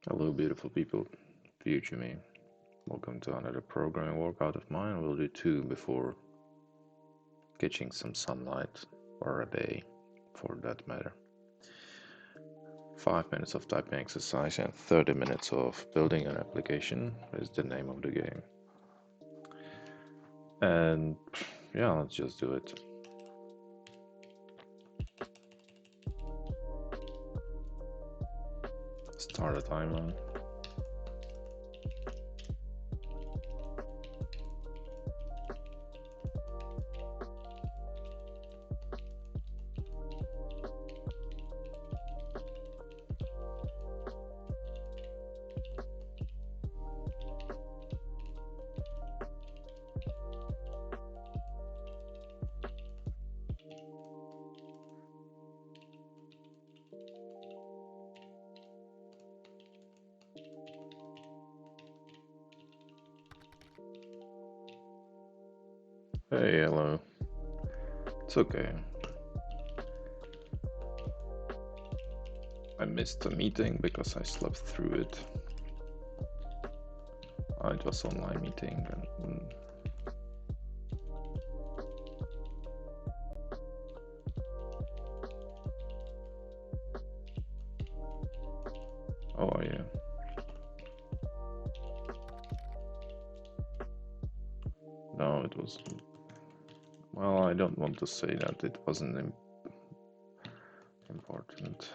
Hello, beautiful people, future me. Welcome to another programming workout of mine. We'll do two before catching some sunlight, or a day for that matter. 5 minutes of typing exercise and 30 minutes of building an application is the name of the game. And yeah, let's just do it. Start a timer. Hey, hello. It's okay. I missed the meeting because I slept through it. It was online meeting and oh yeah. No, it was. Well, I don't want to say that it wasn't important,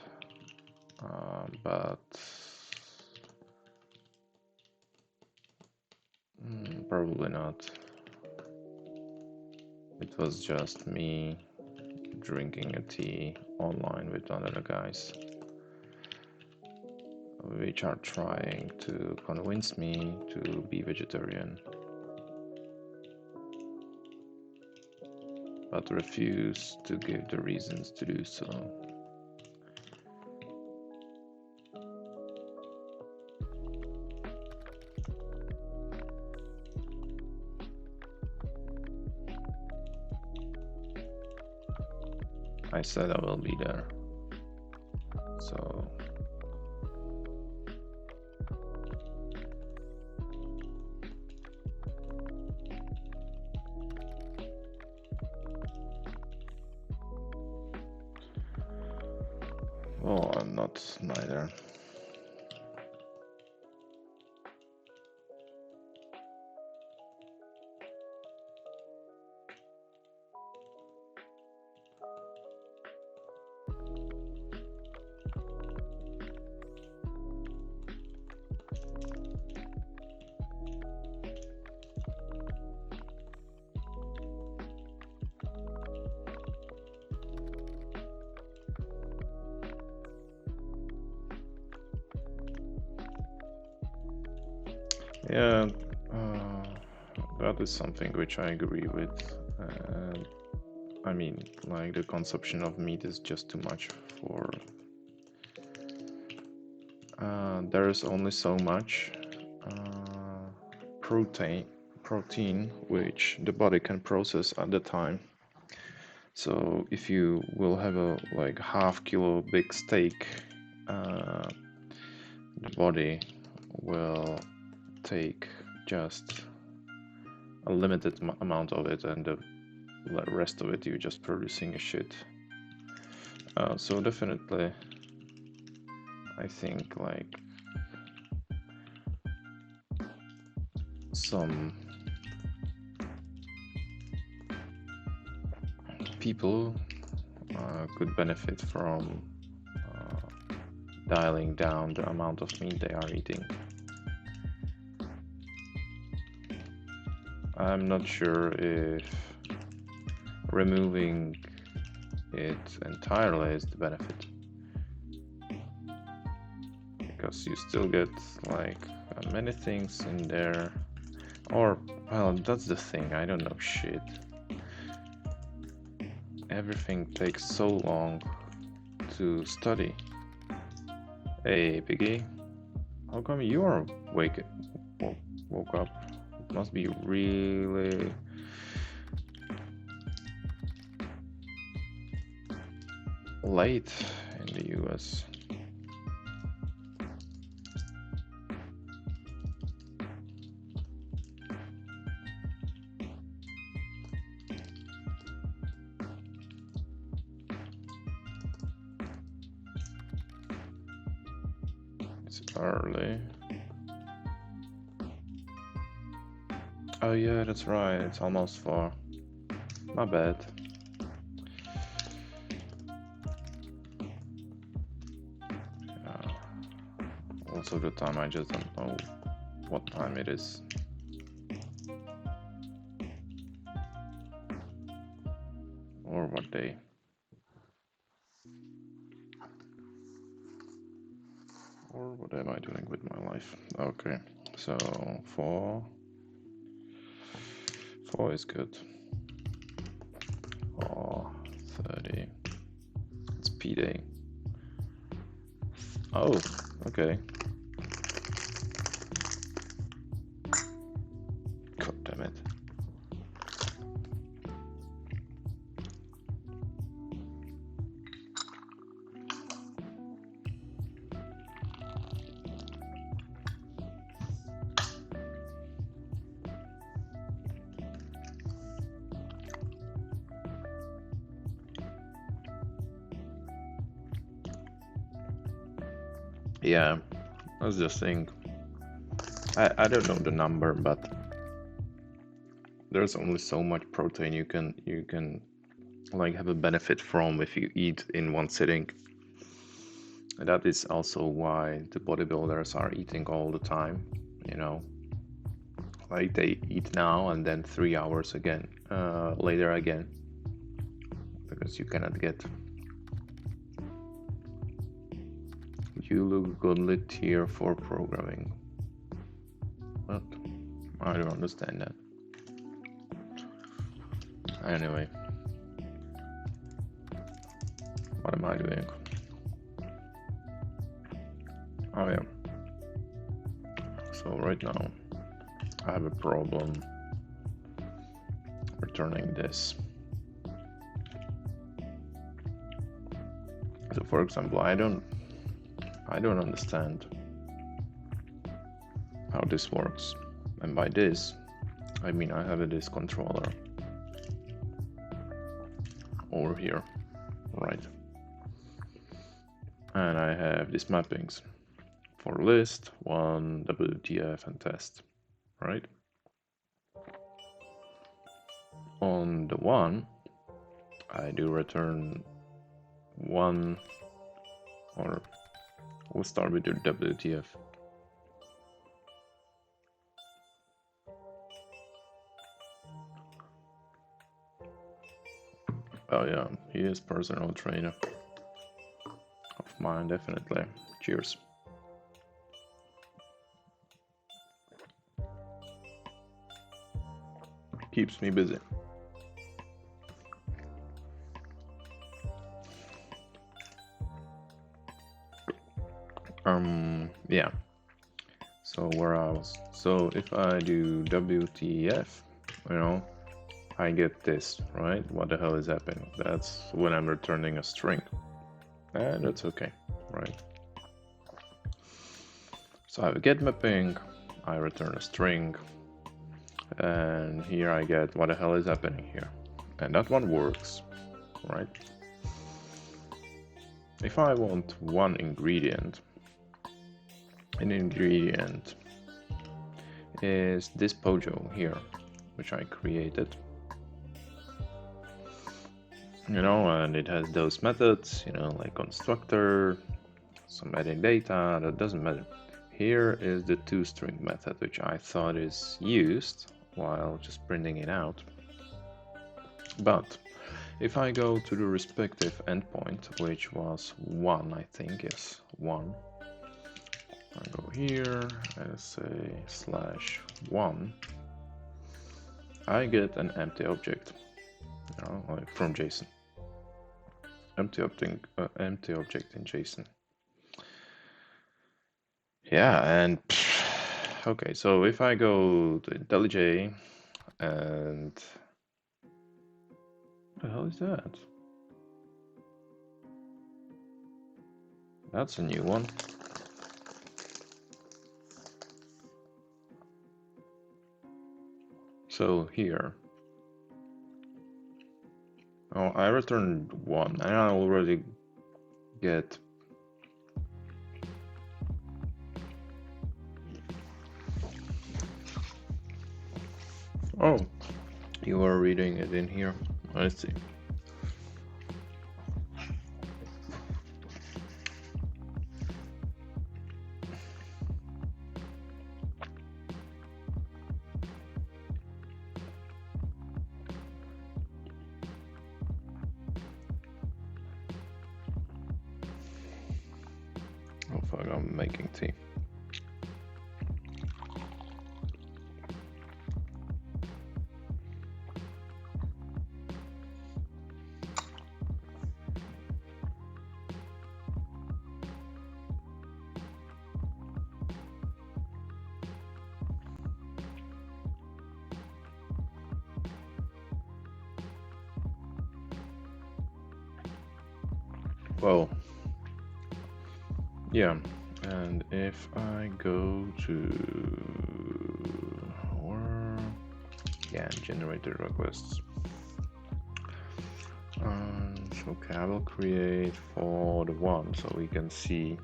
but probably not. It was just me drinking a tea online with other guys, which are trying to convince me to be vegetarian, but refuse to give the reasons to do so. I said I will be there, so well, I'm not neither. Yeah, that is something which I agree with. I mean, like the consumption of meat is just too much for. There is only so much protein which the body can process at the time. So if you will have a like half-kilo big steak, the body will take just a limited amount of it, and the rest of it you're just producing a shit. So definitely, I think like some people could benefit from dialing down the amount of meat they are eating. I'm not sure if removing it entirely is the benefit, because you still get like many things in there, or well, that's the thing, I don't know shit. Everything takes so long to study. Hey Piggy, how come you are woke up? It must be really late in the US. It's early. Oh yeah, that's right. It's almost 4. My bad. Also the time, I just don't know what time it is. Or what day. Or what am I doing with my life? Okay, so 4 is good. 4:30. It's P-Day. Oh, okay. God damn it. Yeah, I was just saying, I don't know the number, but there's only so much protein you can like have a benefit from if you eat in one sitting. And that is also why the bodybuilders are eating all the time, you know. Like they eat now and then 3 hours again, later again, because you cannot get. You look goodly tier 4 programming. What? I don't understand that. Anyway, what am I doing? Oh yeah. So right now I have a problem returning this. So for example, I don't understand how this works. And by this, I mean I have a disk controller over here, right? And I have these mappings for list, one, WTF, and test, right? On the one, I do return one, or we'll start with the WTF. Oh yeah, he is personal trainer of mine, definitely. Cheers. Keeps me busy. Yeah. So where I was. So if I do WTF, you know, I get this, right? What the hell is happening? That's when I'm returning a string. And that's okay, right? So I have a get mapping, I return a string, and here I get what the hell is happening here. And that one works, right? If I want one ingredient, an ingredient is this Pojo here, which I created. You know, and it has those methods, you know, like constructor, some adding data, that doesn't matter. Here is the toString method, which I thought is used while just printing it out. But if I go to the respective endpoint, which was 1, I think, yes, 1. I go here, I say /1. I get an empty object, you know, like from JSON. Empty object in JSON. Yeah, and okay, so if I go to IntelliJ and what the hell is that? That's a new one. So here, oh, I returned 1, and I already get Oh, you are reading it in here. I see. Oh fuck, I'm making tea. Well, yeah, and if I go to or yeah, generated requests. Okay, I will create for the one so we can see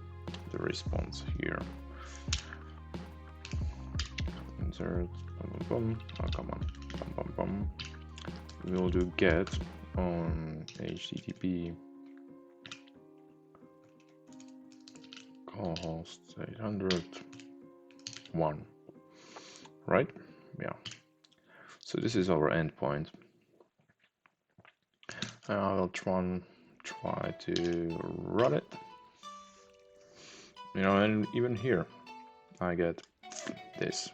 the response here. Insert, bum, bum, bum. Oh, come on, bum, bum, bum. We will do get on HTTP call host 801, right? Yeah. So this is our endpoint. I will try to run it. You know, and even here, I get this.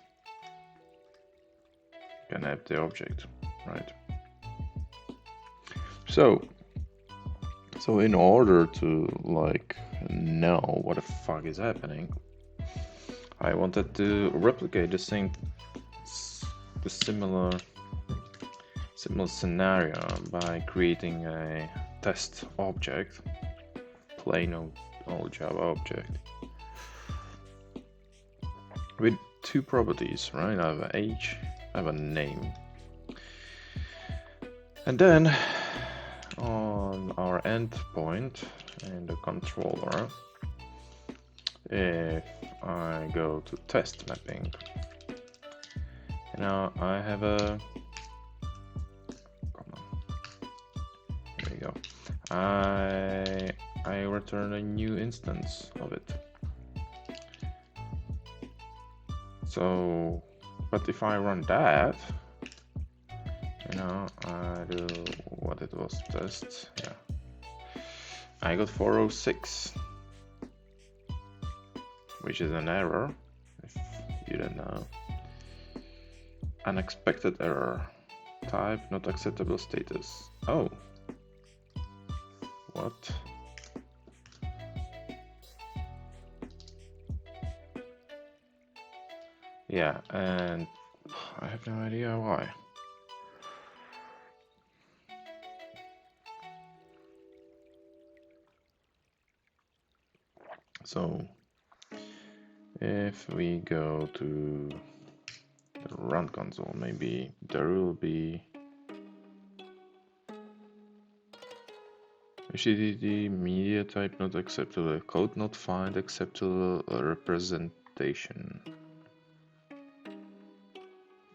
Can have the object, right? So in order to like know what the fuck is happening, I wanted to replicate the similar scenario by creating a test object, plain old Java object, with two properties, right? I have an age, I have a name, and then on our endpoint in the controller, if I go to test mapping, now I have a, come on, there we go, I return a new instance of it. So, but if I run that, you know, I do what it was test, yeah, I got 406, which is an error, if you don't know. Unexpected error, type not acceptable status. Oh, what? Yeah, and I have no idea why. So if we go to the run console, maybe there will be HTTP media type not acceptable, code not find acceptable representation.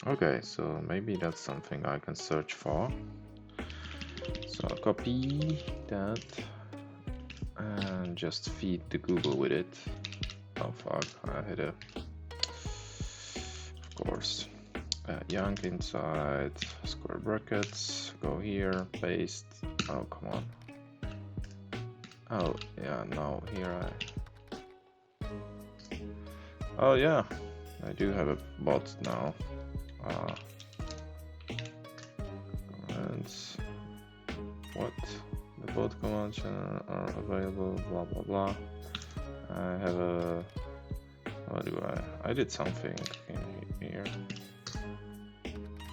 Okay, so maybe that's something I can search for. So I'll copy that and just feed the Google with it. Oh fuck, I hit a, of course, young inside square brackets, go here, paste, oh come on. Oh yeah, no, here oh yeah, I do have a bot now. Comments, what? The bot commands are available, blah blah blah. I have a, what do I did something in here,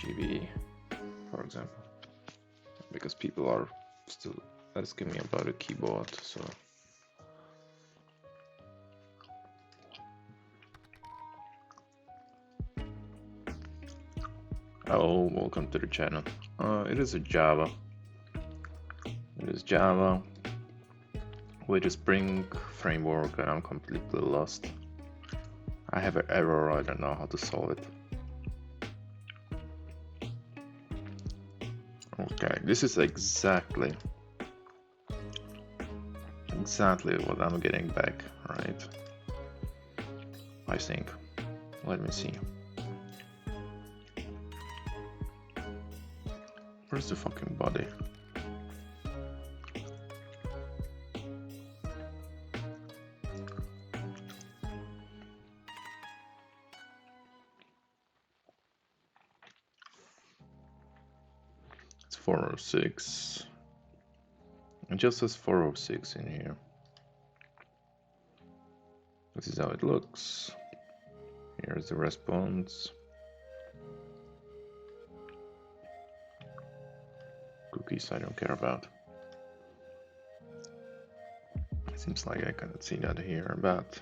GB, for example, because people are still asking me about a keyboard, so. Oh, welcome to the channel. It is a Java. It is Java with a Spring framework, and I'm completely lost. I have an error, I don't know how to solve it. Okay, this is exactly what I'm getting back, right? I think. Let me see. Where's the fucking body? It's 406. It just says 406 in here. This is how it looks. Here's the response. Cookies I don't care about. Seems like I cannot see that here, but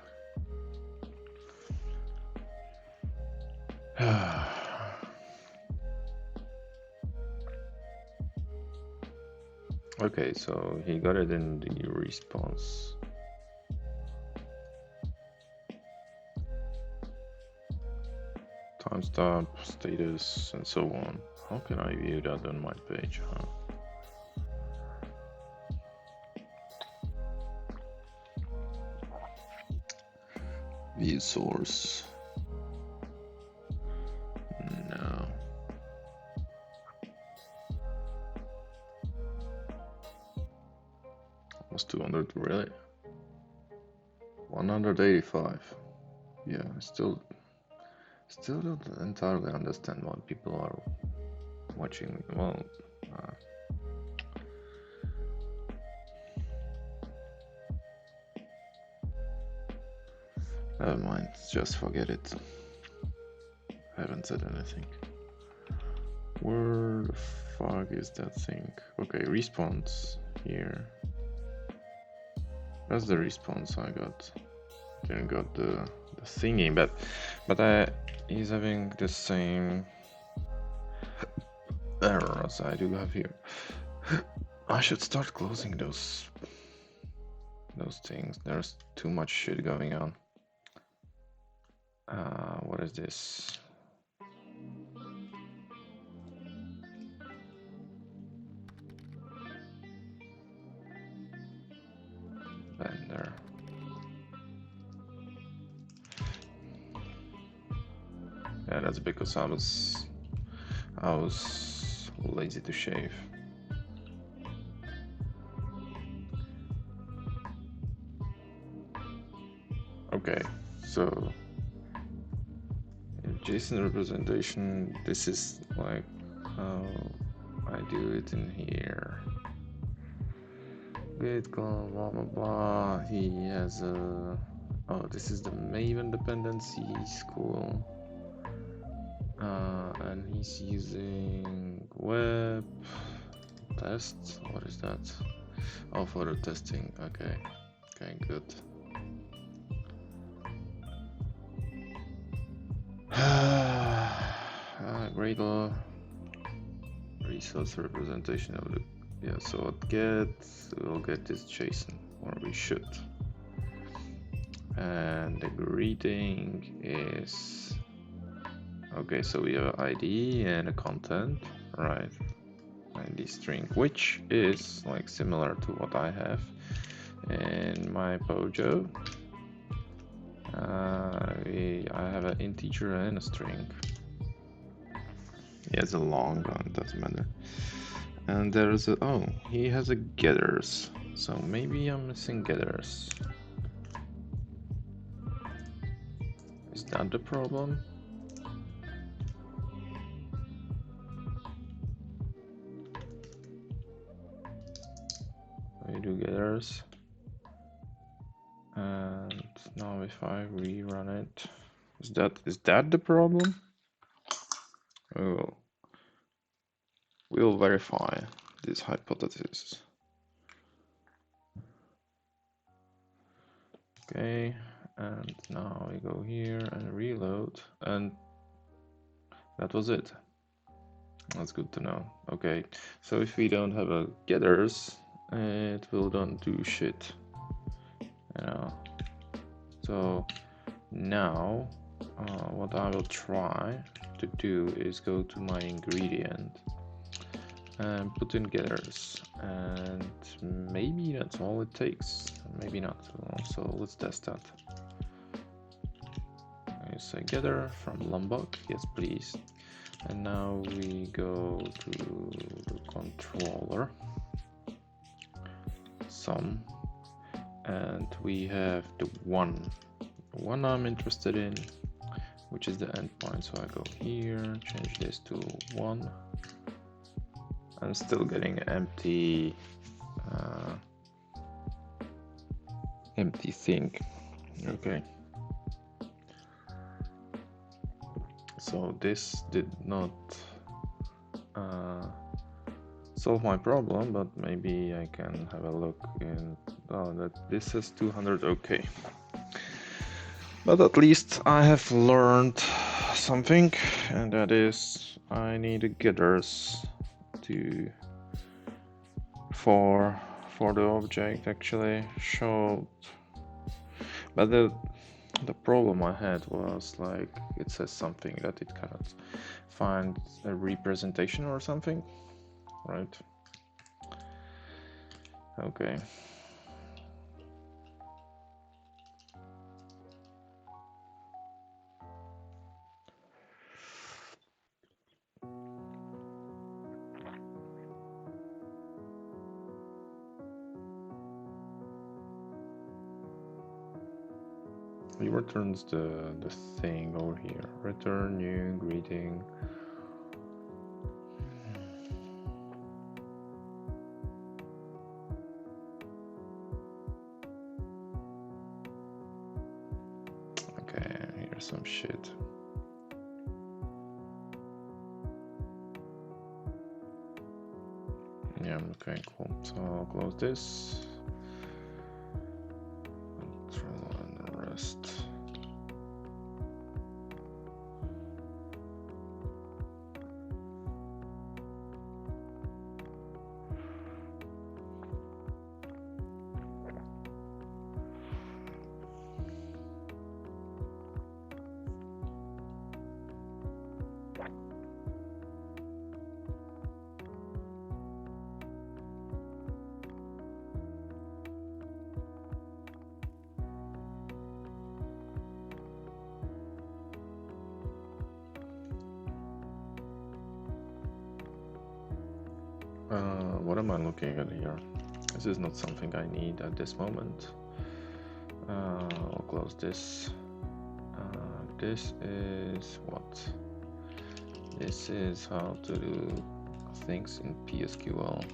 okay, so he got it in the response. Timestamp, status, and so on. How can I view that on my page, huh? View source. No. Almost 200, really? 185. Yeah, I still don't entirely understand why people are watching. Well, never mind, just forget it. I haven't said anything. Where the fuck is that thing? Okay, response here. That's the response I got. Didn't got the thingy, but he's having the same error as I do have here. I should start closing those things. There's too much shit going on. What is this? Vendor. Yeah, that's because I was lazy to shave. Okay, so in JSON representation, this is like how I do it in here. Git call blah blah blah. He has a this is the Maven dependency school. And he's using web test. What is that? Oh, for the testing. Okay, good. Gradle resource representation of the so we'll get this JSON, or we should. And the greeting is okay, so we have an ID and a content, right? ID string, which is like similar to what I have in my Pojo. I have an integer and a string. He has a long one, doesn't matter. And there's a he has a getters, so maybe I'm missing getters. Is that the problem? We do getters, and now if I rerun it, is that the problem? We'll verify this hypothesis. Okay, and now we go here and reload, and that was it. That's good to know. Okay, so if we don't have a getters, it will don't do shit, you know. So now what I will try to do is go to my ingredient and put in getters, and maybe that's all it takes, maybe not. So let's test that. I say getter from Lombok, yes please. And now we go to the controller, sum, and we have the one I'm interested in, which is the endpoint. So I go here, change this to 1. I'm still getting empty empty thing. Okay. So this did not solve my problem, but maybe I can have a look in. Oh, that this is 200. Okay. But at least I have learned something, and that is I need getters to for the object actually showed. But the problem I had was like it says something that it cannot find a representation or something, right? Okay. He returns the thing over here. Return new greeting. Okay, here's some shit. Yeah, okay, cool. So I'll close this. Control and the rest. What am I looking at here? This is not something I need at this moment. I'll close this. This is what? This is how to do things in PSQL.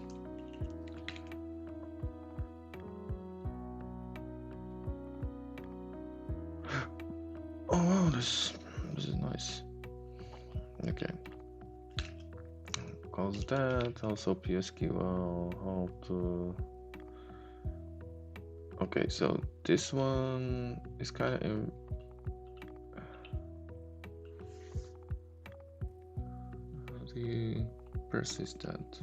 Oh wow, this is nice. Okay. Close that. Also PSQL. How to. Okay, so this one is kind of. How do you persist that?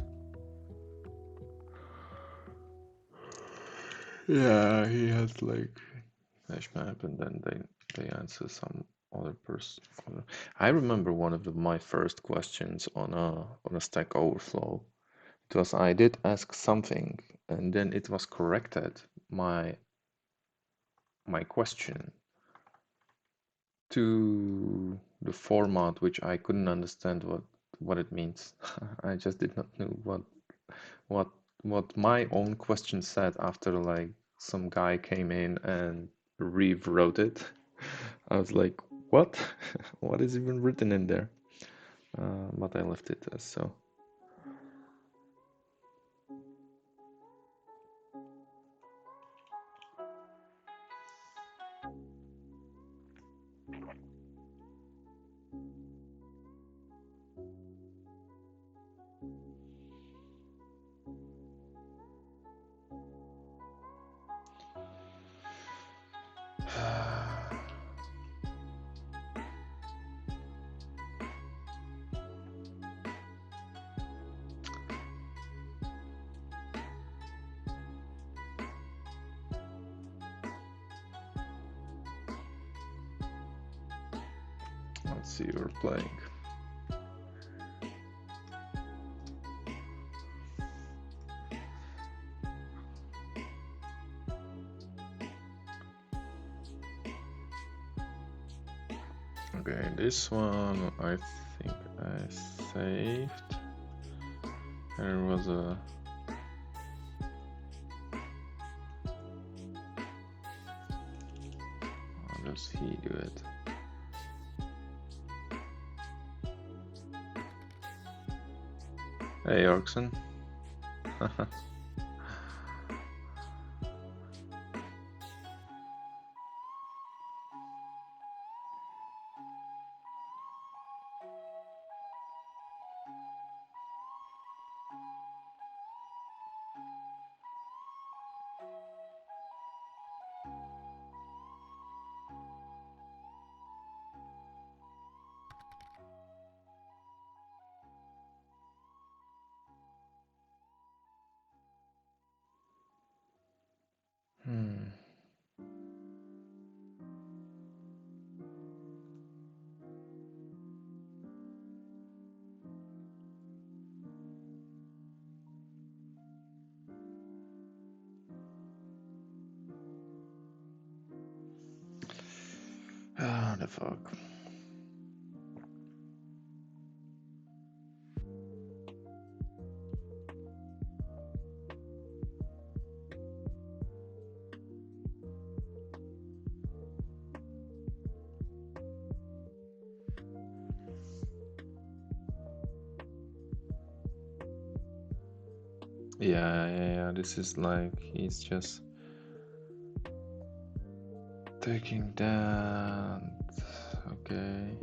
Yeah, he has like hash map, and then they answer some other person. I remember one of my first questions on a Stack Overflow. It was I did ask something, and then it was corrected my question to the format which I couldn't understand what it means. I just did not know what my own question said after like some guy came in and rewrote it. I was like, what? What is even written in there? But I left it as so. Let's see, we're playing. Okay, this one I think I saved. There was a... How does he do it? Hey, Oxen. Ah, the fuck. Yeah, this is like, he's just taking that. Okay.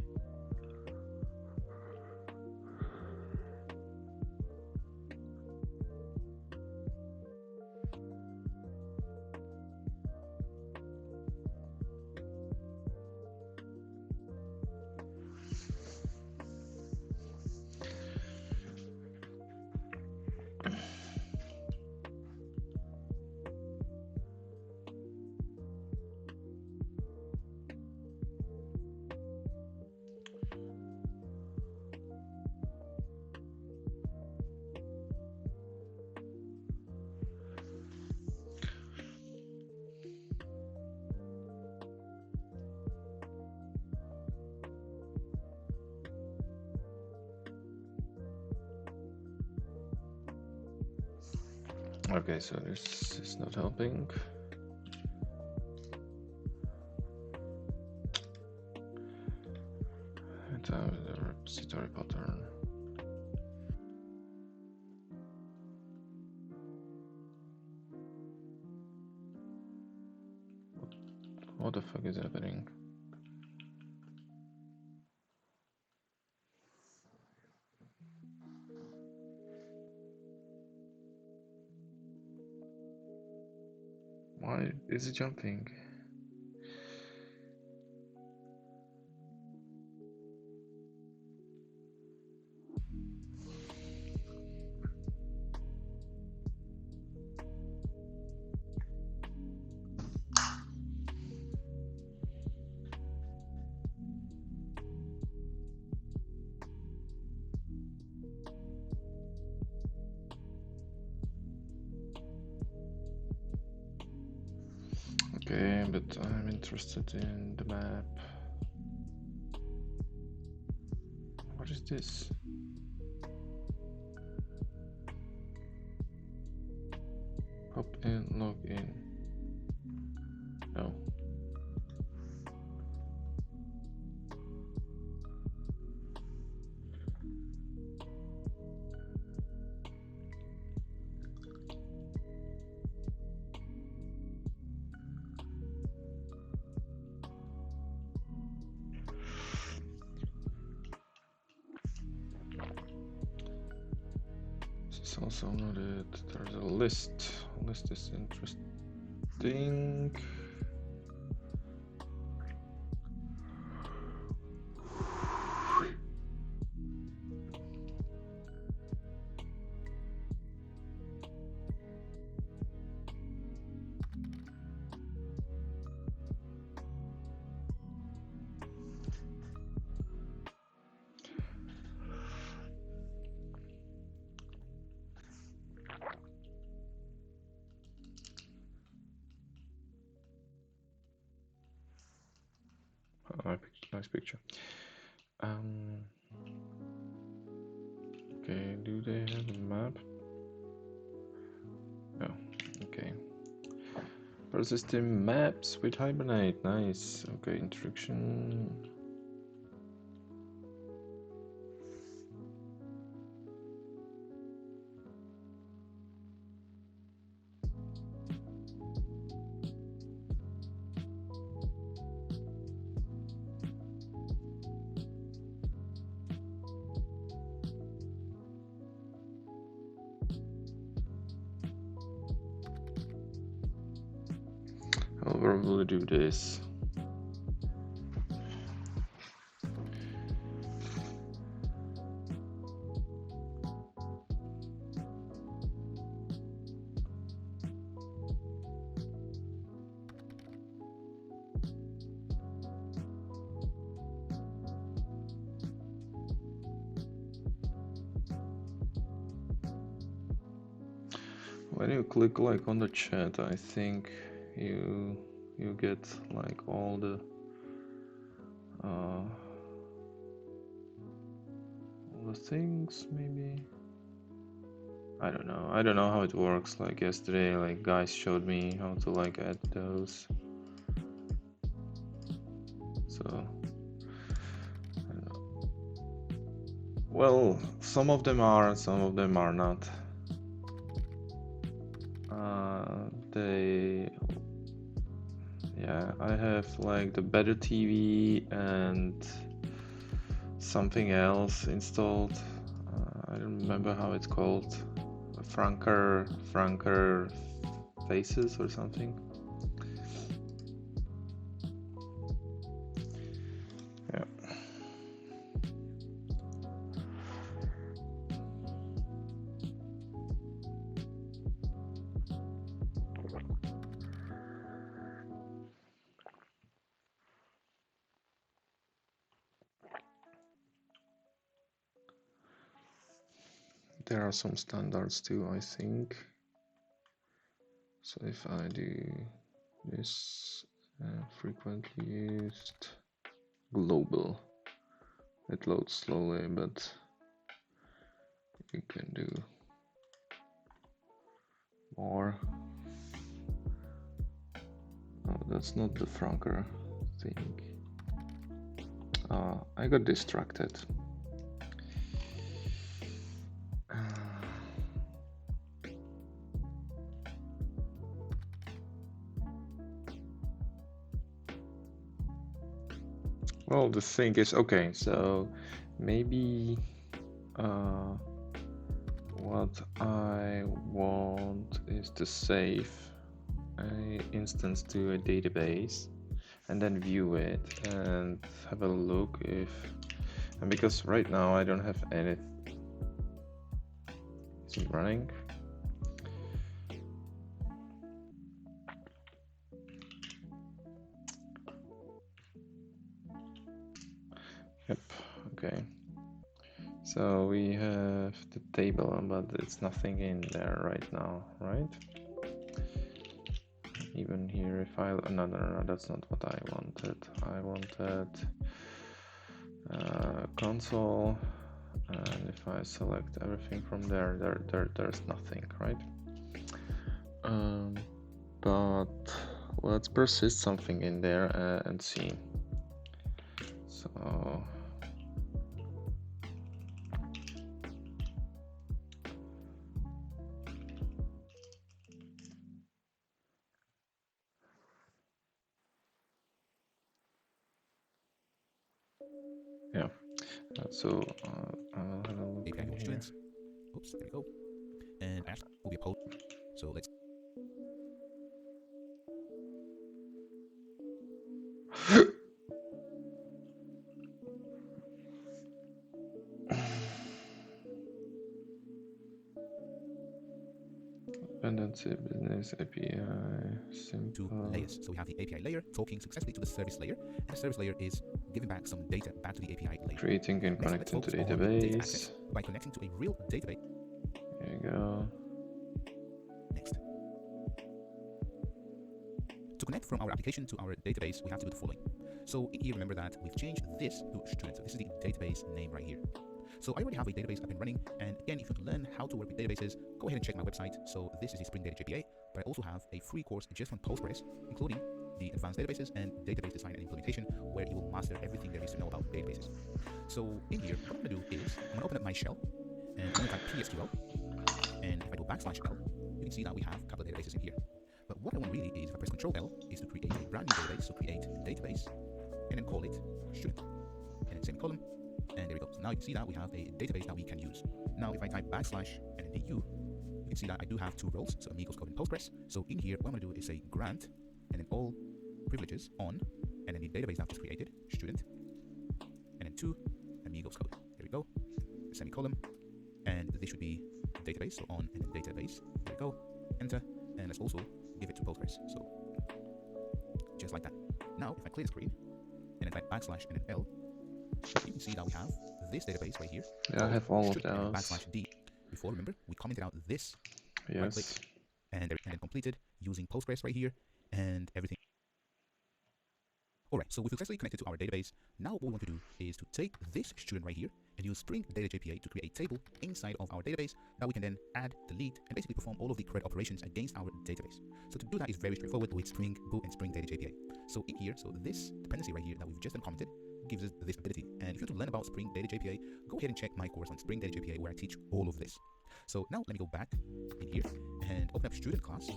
Okay, so this is not helping. And the repository pattern. What the fuck is happening? Why is it jumping? Okay, but I'm interested in the map. What is this? Hop in, log in. No. This is also not it. There's a list. List is interesting. I picked nice picture. Okay, do they have a map? No. Okay. Persistent maps with Hibernate. Nice. Okay, instruction. I'll probably do this. When you click like on the chat, I think you get like all the things maybe. I don't know how it works. Like yesterday, like guys showed me how to like add those. So I don't know. Well, some of them are, some of them are not. Yeah, I have like the Better TV and something else installed. I don't remember how it's called. Franker Faces or something. Yeah. There are some standards too, I think. So if I do this frequently used global, it loads slowly, but you can do more. Oh, that's not the Franker thing. I got distracted. Well, the thing is, okay, so maybe what I want is to save an instance to a database and then view it and have a look if, and because right now I don't have any. Is it running? Yep, okay. So we have the table, but it's nothing in there right now, right? Even here, if I, no, that's not what I wanted. I wanted console, and if I select everything from there, there's nothing, right? But let's persist something in there and see. So yeah, so I'll have a look API in here. Oops, there we go. And I actually will be a post. So let's. Dependency business API simple. Two layers. So we have the API layer talking successfully to the service layer, and the service layer is giving back some data back to the API layer. Creating and Next, connecting to let's focus on data database. access by connecting to a real database. There you go. Next. To connect from our application to our database, we have to do the following. So in here, remember that we've changed this to student. So this is the database name right here. So I already have a database up and running, and again, if you want to learn how to work with databases, go ahead and check my website. So this is the Spring Data JPA, but I also have a free course just on Postgres, including the advanced databases and database design and implementation, where you will master everything there is to know about databases. So in here, what I'm going to do is I'm going to open up my shell, and I'm going to type PSQL, and if I do \L, you can see that we have a couple of databases in here. But what I want really is, if I press Control L, is to create a brand new database. So create a database, and then call it student, and then semicolon. And there we go. So now you can see that we have a database that we can use. Now, if I type \, and then du, you can see that I do have two roles, so Amigos Code and Postgres. So in here, what I'm going to do is say grant, and then all privileges on, and then the database that I've just created, student, and then to Amigos Code. There we go. Semicolon, and this should be database, so on and then database. There we go. Enter, and let's also give it to Postgres. So just like that. Now, if I clear the screen, and then type \, and then L, you can see that we have this database right here. Yeah, I have all of and those. /d. Before, remember, we commented out this, Yes. right-click, and then completed using Postgres right here, and everything. Alright, so we've successfully connected to our database. Now what we want to do is to take this student right here and use Spring Data JPA to create a table inside of our database that we can then add, delete, and basically perform all of the CRUD operations against our database. So to do that is very straightforward with Spring Boot and Spring Data JPA. So in here, so this dependency right here that we've just commented gives us this ability. And if you want to learn about Spring Data JPA, go ahead and check my course on Spring Data JPA, where I teach all of this. So now let me go back in here and open up student class.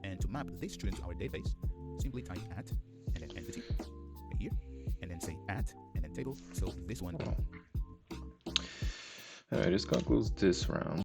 And to map this student to our database, simply type @ and then entity right here, and then say @ and then table. So this one. Alright, this concludes this round.